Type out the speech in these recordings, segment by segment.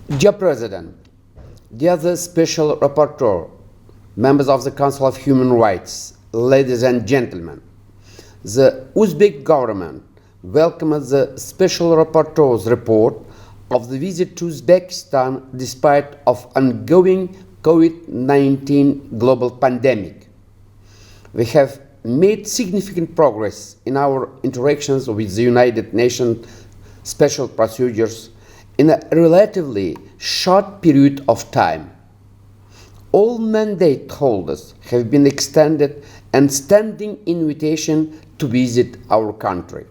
Dear President, dear the Special Rapporteur, members of the Council of Human Rights, ladies and gentlemen, the Uzbek government welcomes the Special Rapporteur's report of the visit to Uzbekistan despite of ongoing COVID-19 global pandemic. We have made significant progress in our interactions with the United Nations special procedures in a relatively short period of time. All mandate holders have been extended and standing invitation to visit our country.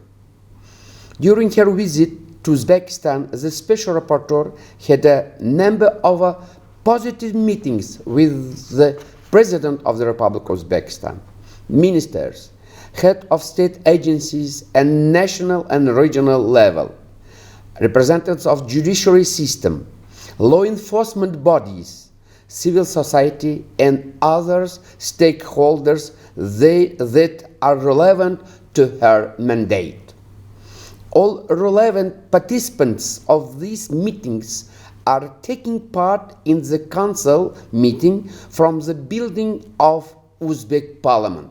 During her visit to Uzbekistan, the Special Rapporteur had a number of positive meetings with the President of the Republic of Uzbekistan, ministers, head of state agencies and national and regional level, representatives of judiciary system, law enforcement bodies, civil society and other stakeholders that are relevant to her mandate. All relevant participants of these meetings are taking part in the council meeting from the building of Uzbek parliament.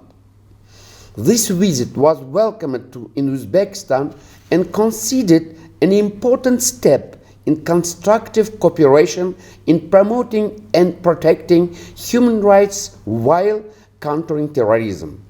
This visit was welcomed in Uzbekistan and considered an important step in constructive cooperation in promoting and protecting human rights while countering terrorism.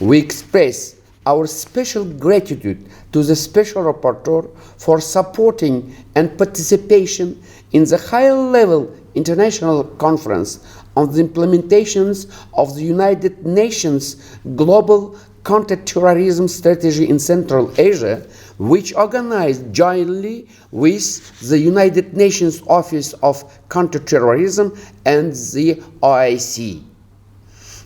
We express our special gratitude to the Special Rapporteur for supporting and participation in the high-level international conference on the implementations of the United Nations Global Counter-Terrorism Strategy in Central Asia, which organized jointly with the United Nations Office of Counter-Terrorism and the OIC.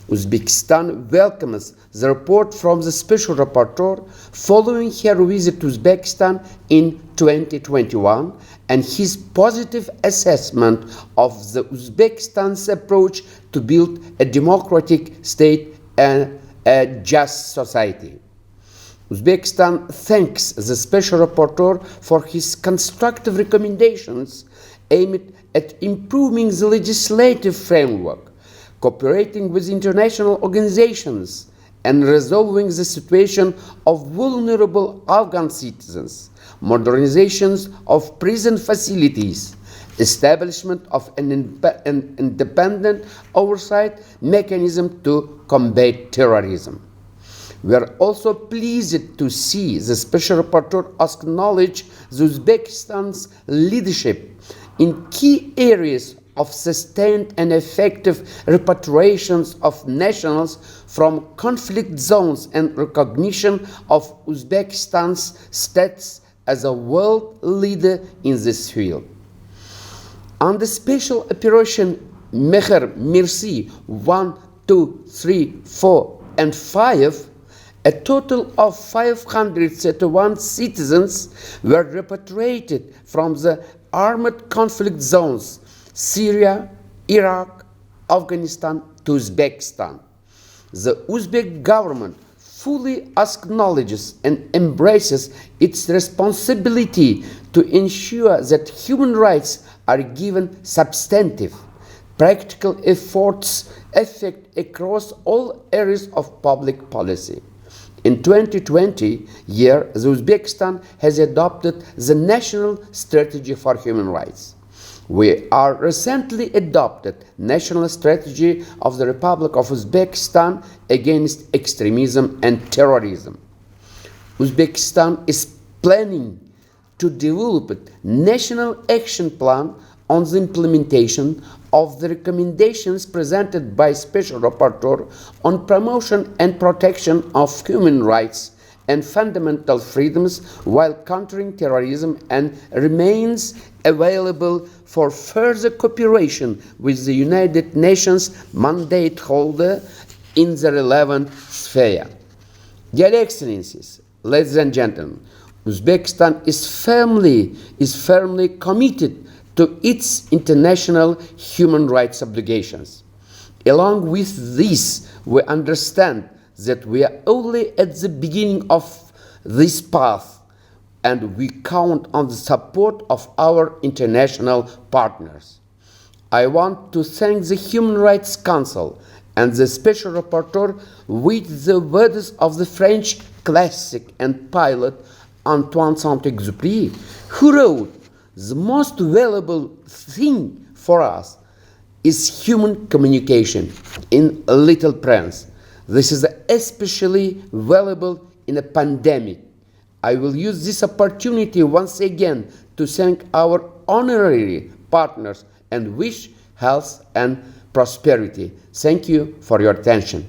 Uzbekistan welcomes the report from the Special Rapporteur following her visit to Uzbekistan in 2021 and his positive assessment of the Uzbekistan's approach to build a democratic state and a just society. Uzbekistan thanks the Special Rapporteur for his constructive recommendations aimed at improving the legislative framework, cooperating with international organizations, and resolving the situation of vulnerable Afghan citizens, modernizations of prison facilities, establishment of an independent oversight mechanism to combat terrorism. We are also pleased to see the Special Rapporteur acknowledge Uzbekistan's leadership in key areas of sustained and effective repatriations of nationals from conflict zones and recognition of Uzbekistan's status as a world leader in this field. Under Special Operation Meher Mirsi 1, 2, 3, 4 and 5, a total of 531 citizens were repatriated from the armed conflict zones Syria, Iraq, Afghanistan to Uzbekistan. The Uzbek government fully acknowledges and embraces its responsibility to ensure that human rights are given substantive, practical efforts effect across all areas of public policy. In 2020 year, Uzbekistan has adopted the National Strategy for Human Rights. We are recently adopted National Strategy of the Republic of Uzbekistan against extremism and terrorism. Uzbekistan is planning to develop a national action plan on the implementation of the recommendations presented by Special Rapporteur on promotion and protection of human rights and fundamental freedoms while countering terrorism, and remains available for further cooperation with the United Nations mandate holder in the relevant sphere. Dear Excellencies, ladies and gentlemen, Uzbekistan is firmly committed to its international human rights obligations. Along with this, we understand that we are only at the beginning of this path. and we count on the support of our international partners. I want to thank the Human Rights Council and the Special Rapporteur with the words of the French classic and poet Antoine Saint-Exupéry, who wrote, "The most valuable thing for us is human communication," in Little Prince. This is especially valuable in a pandemic. I will use this opportunity once again to thank our honorary partners and wish health and prosperity. Thank you for your attention.